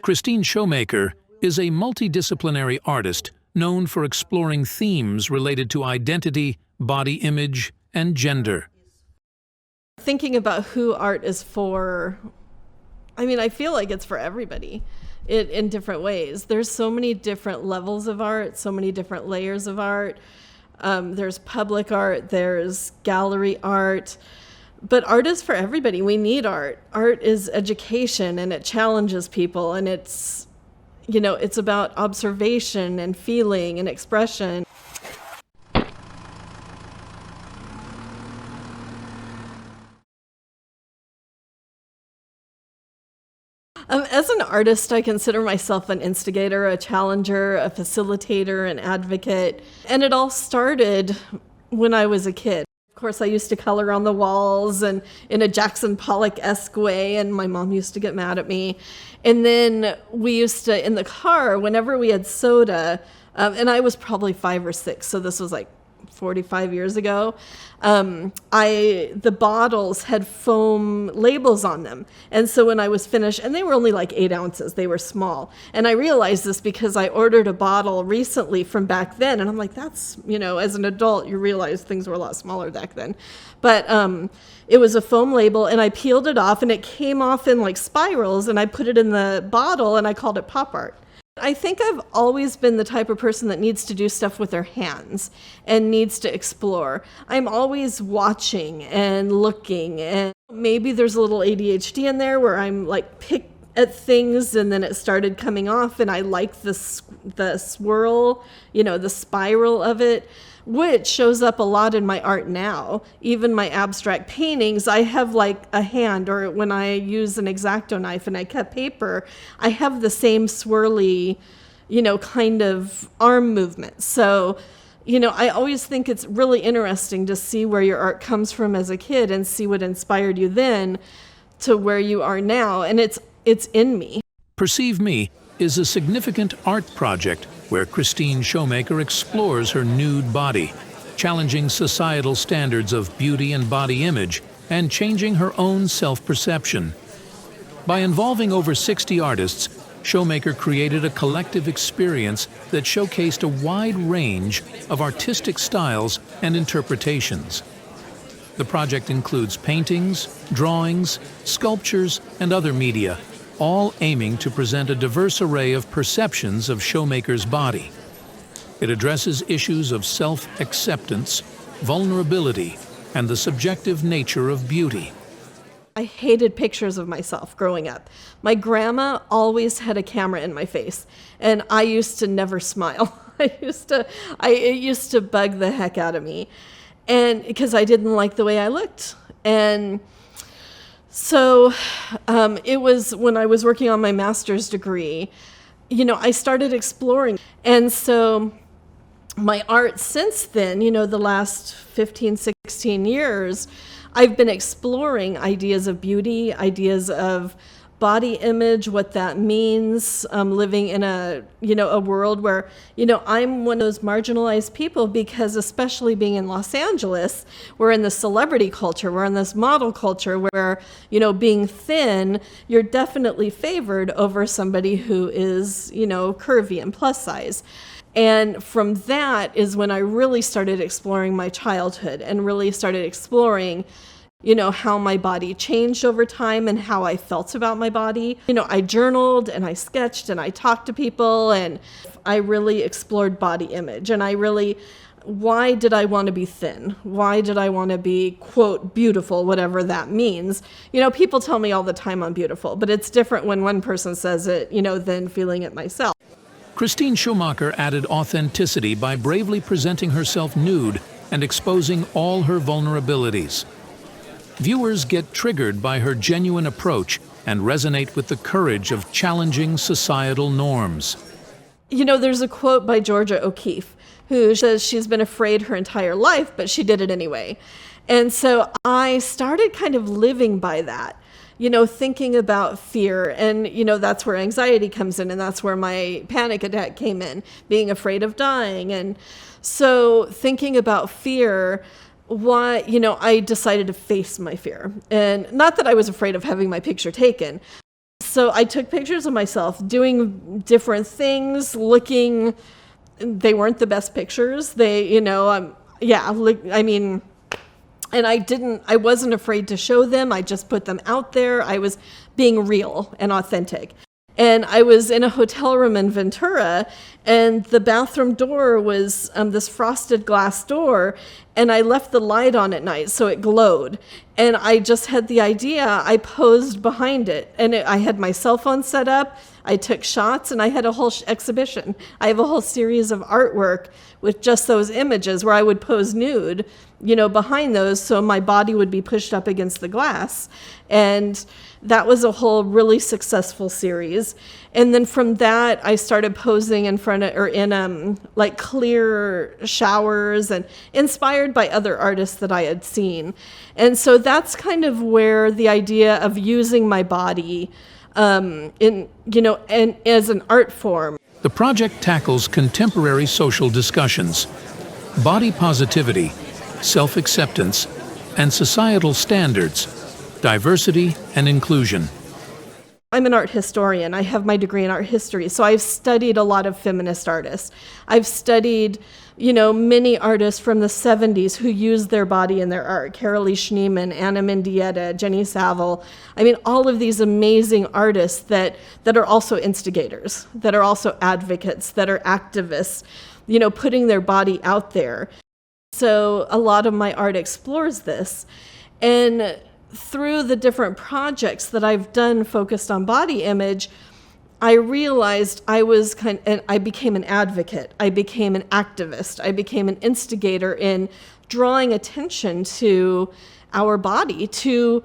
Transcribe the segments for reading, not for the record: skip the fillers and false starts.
Kristine Schomaker is a multidisciplinary artist known for exploring themes related to identity, body image, and gender. Thinking about who art is for, I feel like it's for everybody in different ways. There's so many different levels of art, so many different layers of art. There's public art, there's gallery art, but art is for everybody. We need art. Art is education, and it challenges people, and it's about observation and feeling and expression. As an artist, I consider myself an instigator, a challenger, a facilitator, an advocate. And it all started when I was a kid. Of course, I used to color on the walls and in a Jackson Pollock-esque way, and my mom used to get mad at me. And then we used to, in the car, whenever we had soda, and I was probably 5 or 6, so this was like 45 years ago, the bottles had foam labels on them. And so when I was finished, and they were only like 8 ounces, they were small. And I realized this because I ordered a bottle recently from back then. And I'm like, that's, as an adult, you realize things were a lot smaller back then. But it was a foam label, and I peeled it off, and it came off in like spirals, and I put it in the bottle, and I called it pop art. I think I've always been the type of person that needs to do stuff with their hands and needs to explore. I'm always watching and looking, and maybe there's a little ADHD in there where I'm like pick at things and then it started coming off, and I like the swirl, the spiral of it, which shows up a lot in my art now. Even my abstract paintings, I have like a hand, or when I use an X-Acto knife and I cut paper, I have the same swirly, kind of arm movement. So, I always think it's really interesting to see where your art comes from as a kid and see what inspired you then to where you are now. And it's in me. Perceive Me is a significant art project where Kristine Schomaker explores her nude body, challenging societal standards of beauty and body image, and changing her own self-perception. By involving over 60 artists, Schomaker created a collective experience that showcased a wide range of artistic styles and interpretations. The project includes paintings, drawings, sculptures, and other media, all aiming to present a diverse array of perceptions of Schomaker's body. It addresses issues of self-acceptance, vulnerability, and the subjective nature of beauty. I hated pictures of myself growing up. My grandma always had a camera in my face, and I used to never smile. It used to bug the heck out of me, and because I didn't like the way I looked. And so it was when I was working on my master's degree, I started exploring. And so my art since then, the last 15, 16 years, I've been exploring ideas of beauty, ideas of body image, what that means, living in a world where, I'm one of those marginalized people, because especially being in Los Angeles, we're in the celebrity culture, we're in this model culture where, being thin, you're definitely favored over somebody who is, curvy and plus size. And from that is when I really started exploring my childhood and really started exploring how my body changed over time and how I felt about my body. I journaled and I sketched and I talked to people, and I really explored body image. And why did I want to be thin? Why did I want to be, quote, beautiful, whatever that means? People tell me all the time I'm beautiful, but it's different when one person says it, than feeling it myself. Kristine Schomaker added authenticity by bravely presenting herself nude and exposing all her vulnerabilities. Viewers get triggered by her genuine approach and resonate with the courage of challenging societal norms. There's a quote by Georgia O'Keeffe, who says she's been afraid her entire life, but she did it anyway. And so I started kind of living by that, thinking about fear. And, that's where anxiety comes in, and that's where my panic attack came in, being afraid of dying. And so thinking about fear, I decided to face my fear. And not that I was afraid of having my picture taken. So I took pictures of myself doing different things, looking, they weren't the best pictures. They, and I wasn't afraid to show them. I just put them out there. I was being real and authentic. And I was in a hotel room in Ventura, and the bathroom door was this frosted glass door, and I left the light on at night so it glowed. And I just had the idea, I posed behind it, and I had my cell phone set up, I took shots, and I had a whole exhibition. I have a whole series of artwork with just those images where I would pose nude, behind those, so my body would be pushed up against the glass. And that was a whole really successful series. And then from that, I started posing in clear showers, and inspired by other artists that I had seen. And so that's kind of where the idea of using my body and as an art form. The project tackles contemporary social discussions, body positivity, self-acceptance, and societal standards, diversity and inclusion. I'm an art historian. I have my degree in art history, so I've studied a lot of feminist artists. I've studied, many artists from the 70s who used their body in their art. Carolee Schneemann, Anna Mendieta, Jenny Saville. All of these amazing artists that are also instigators, that are also advocates, that are activists, putting their body out there. So a lot of my art explores this. And through the different projects that I've done focused on body image, I realized I became an advocate. I became an activist. I became an instigator in drawing attention to our body, to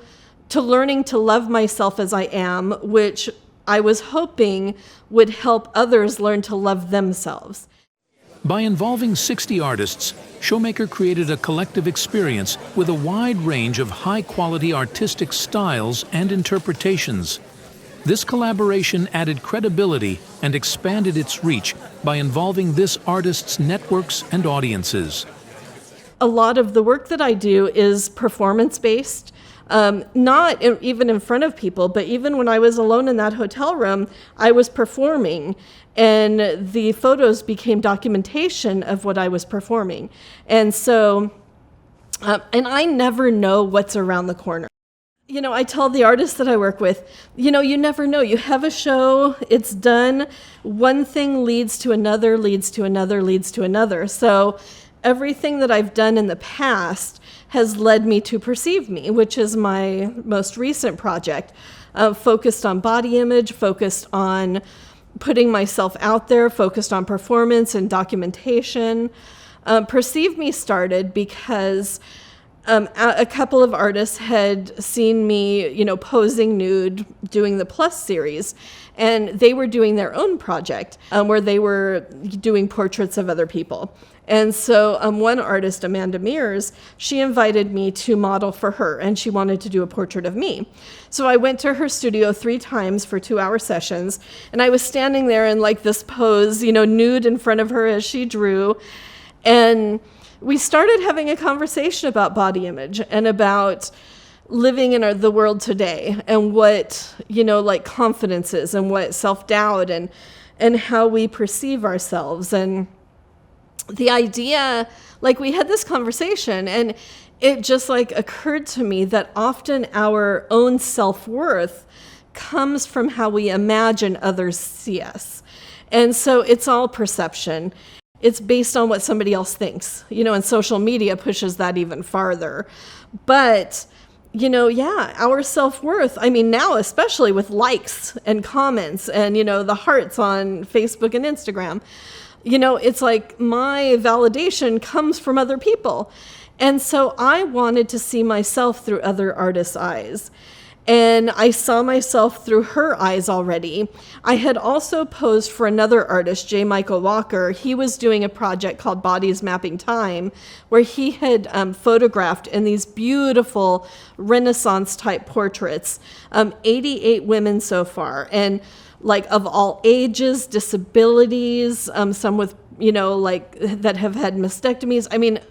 learning to love myself as I am, which I was hoping would help others learn to love themselves. By involving 60 artists, Schomaker created a collective experience with a wide range of high-quality artistic styles and interpretations. This collaboration added credibility and expanded its reach by involving this artist's networks and audiences. A lot of the work that I do is performance-based. Not even in front of people, but even when I was alone in that hotel room, I was performing, and the photos became documentation of what I was performing. And so, and I never know what's around the corner. I tell the artists that I work with, you never know. You have a show, it's done, one thing leads to another, leads to another, leads to another. So everything that I've done in the past has led me to Perceive Me, which is my most recent project, focused on body image, focused on putting myself out there, focused on performance and documentation. Perceive Me started because a couple of artists had seen me, posing nude, doing the Plus series, and they were doing their own project where they were doing portraits of other people. And so one artist, Amanda Mears, she invited me to model for her, and she wanted to do a portrait of me. So I went to her studio 3 times for 2-hour sessions, and I was standing there in this pose, nude in front of her as she drew. And we started having a conversation about body image and about living in the world today, and what, confidence is, and what self-doubt, and how we perceive ourselves. And the idea, we had this conversation, and it just occurred to me that often our own self-worth comes from how we imagine others see us. And so it's all perception. It's based on what somebody else thinks, and social media pushes that even farther. But, our self-worth, now especially with likes and comments and, the hearts on Facebook and Instagram, it's my validation comes from other people. And so I wanted to see myself through other artists' eyes. And I saw myself through her eyes already. I had also posed for another artist, J. Michael Walker. He was doing a project called Bodies Mapping Time, where he had photographed in these beautiful Renaissance-type portraits, 88 women so far, and of all ages, disabilities, some with that have had mastectomies.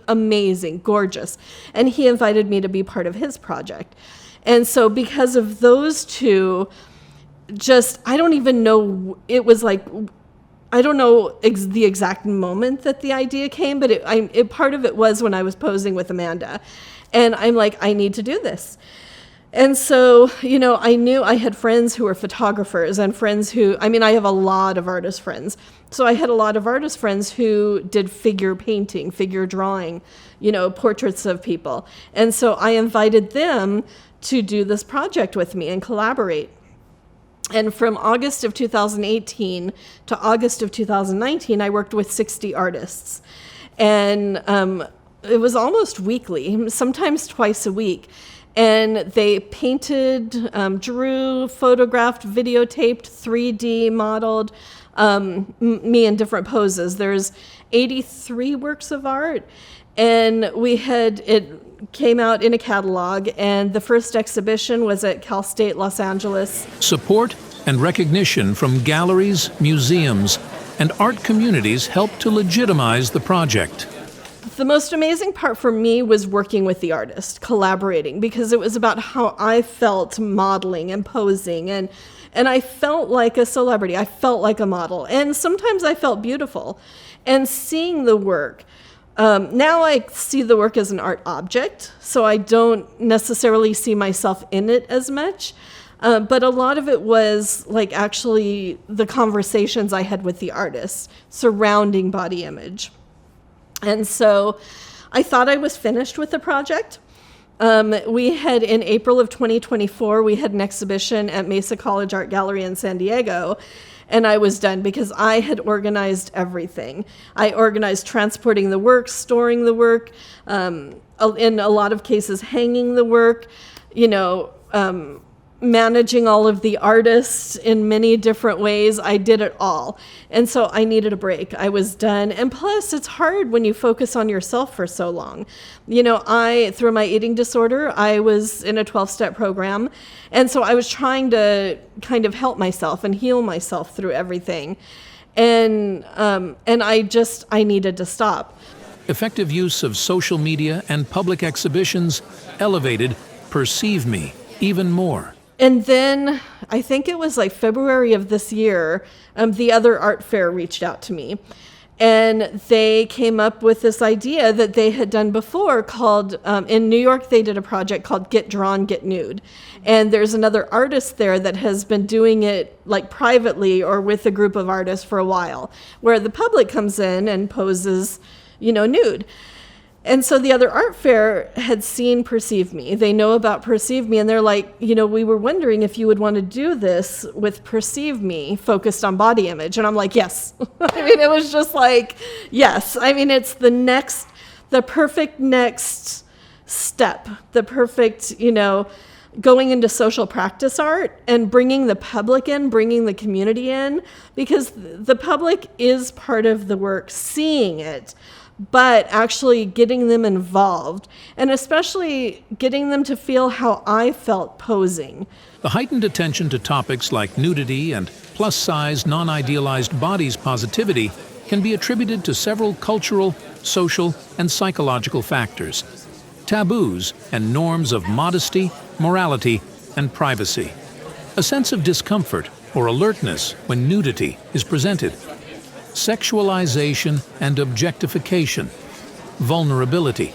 Amazing, gorgeous. And he invited me to be part of his project. And so because of those two, just, I don't even know, it was like, I don't know the exact moment that the idea came, but part of it was when I was posing with Amanda. And I'm like, I need to do this. And so, I knew I had friends who were photographers and friends who, I have a lot of artist friends. So I had a lot of artist friends who did figure painting, figure drawing, portraits of people. And so I invited them to do this project with me and collaborate. And from August of 2018 to August of 2019, I worked with 60 artists. And it was almost weekly, sometimes twice a week. And they painted, drew, photographed, videotaped, 3D modeled me in different poses. There's 83 works of art. And it came out in a catalog, and the first exhibition was at Cal State Los Angeles. Support and recognition from galleries, museums, and art communities helped to legitimize the project. The most amazing part for me was working with the artist, collaborating, because it was about how I felt modeling and posing, and I felt like a celebrity. I felt like a model, and sometimes I felt beautiful. And seeing the work, now I see the work as an art object, so I don't necessarily see myself in it as much. But a lot of it was like actually the conversations I had with the artists surrounding body image. And so I thought I was finished with the project. We had, in April of 2024, we had an exhibition at Mesa College Art Gallery in San Diego. And I was done because I had organized everything. I organized transporting the work, storing the work, in a lot of cases hanging the work, managing all of the artists in many different ways. I did it all. And so I needed a break. I was done. And plus, it's hard when you focus on yourself for so long. Through my eating disorder, I was in a 12-step program. And so I was trying to kind of help myself and heal myself through everything. And I needed to stop. Effective use of social media and public exhibitions elevated Perceive Me even more. And then I think it was like February of this year, the other art fair reached out to me. And they came up with this idea that they had done before called, in New York, they did a project called Get Drawn, Get Nude. And there's another artist there that has been doing it like privately or with a group of artists for a while, where the public comes in and poses, nude. And so the other art fair had seen Perceive Me. They know about Perceive Me, and they're like, we were wondering if you would want to do this with Perceive Me, focused on body image. And I'm like, yes. It was just like, yes. It's the perfect next step, the perfect, going into social practice art and bringing the public in, bringing the community in, because the public is part of the work, seeing it, but actually getting them involved, and especially getting them to feel how I felt posing. The heightened attention to topics like nudity and plus-size, non-idealized bodies positivity can be attributed to several cultural, social, and psychological factors. Taboos and norms of modesty, morality, and privacy. A sense of discomfort or alertness when nudity is presented. Sexualization and objectification, vulnerability.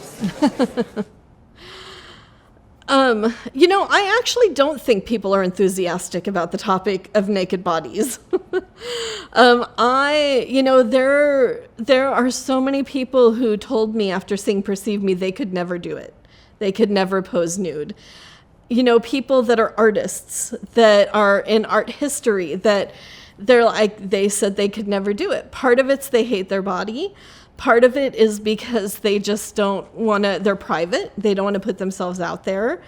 I actually don't think people are enthusiastic about the topic of naked bodies. There are so many people who told me after seeing Perceive Me they could never do it. They could never pose nude. People that are artists, that are in art history, that they said they could never do it. Part of it's they hate their body. Part of it is because they just don't want to, they're private. They don't want to put themselves out there.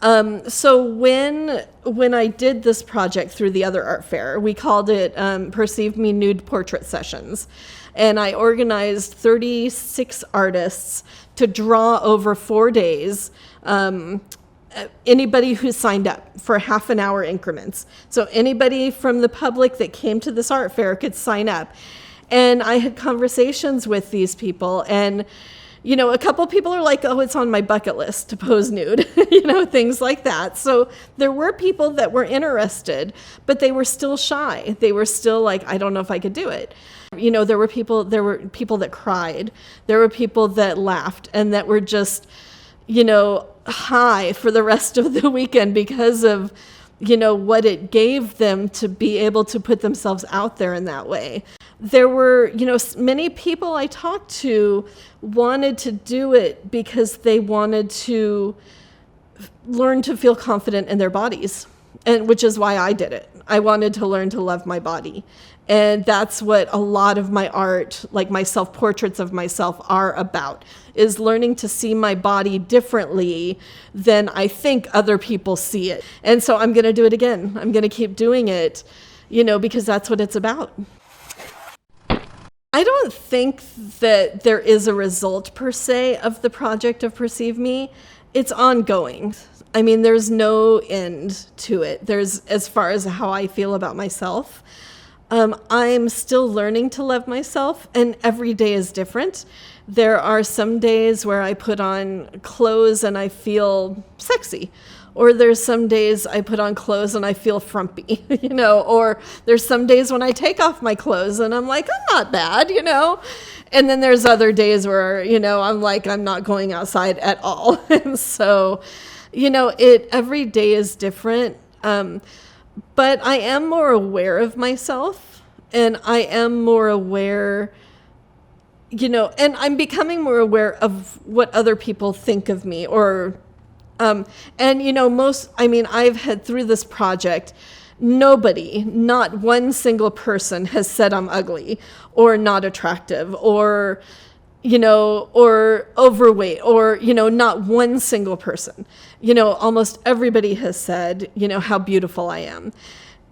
So when I did this project through the other art fair, we called it Perceive Me Nude Portrait Sessions. And I organized 36 artists to draw over 4 days, anybody who signed up for half-an-hour increments. So anybody from the public that came to this art fair could sign up. And I had conversations with these people, and a couple people are like, oh, it's on my bucket list to pose nude, things like that. So there were people that were interested, but they were still shy. They were still like, I don't know if I could do it. There were people that cried. There were people that laughed and that were just, high for the rest of the weekend because of, what it gave them to be able to put themselves out there in that way. There were, many people I talked to wanted to do it because they wanted to learn to feel confident in their bodies, and which is why I did it. I wanted to learn to love my body. And that's what a lot of my art, like my self-portraits of myself, are about, is learning to see my body differently than I think other people see it. And so I'm going to do it again. I'm going to keep doing it, because that's what it's about. I don't think that there is a result per se of the project of Perceive Me. It's ongoing. I mean, there's no end to it. There's, as far as how I feel about myself. I'm still learning to love myself, and every day is different. There are some days where I put on clothes and I feel sexy, or there's some days I put on clothes and I feel frumpy, or there's some days when I take off my clothes and I'm like, I'm not bad, and then there's other days where, I'm like, I'm not going outside at all. And so, every day is different. But I am more aware of myself, and I am more aware, and I'm becoming more aware of what other people think of me, or, I've had through this project, nobody, not one single person has said I'm ugly or not attractive or, or overweight, or, not one single person. Almost everybody has said, how beautiful I am.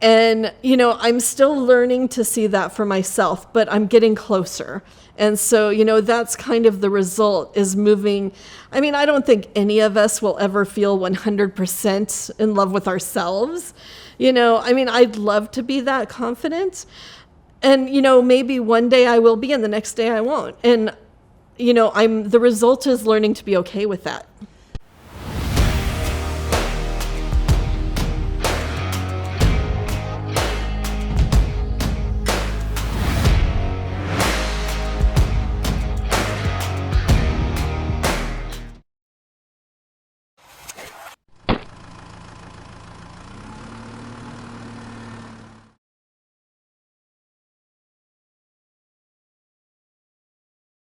And, I'm still learning to see that for myself, but I'm getting closer. And so, that's kind of the result, is moving. I don't think any of us will ever feel 100% in love with ourselves. I'd love to be that confident. And, maybe one day I will be and the next day I won't. And, the result is learning to be okay with that.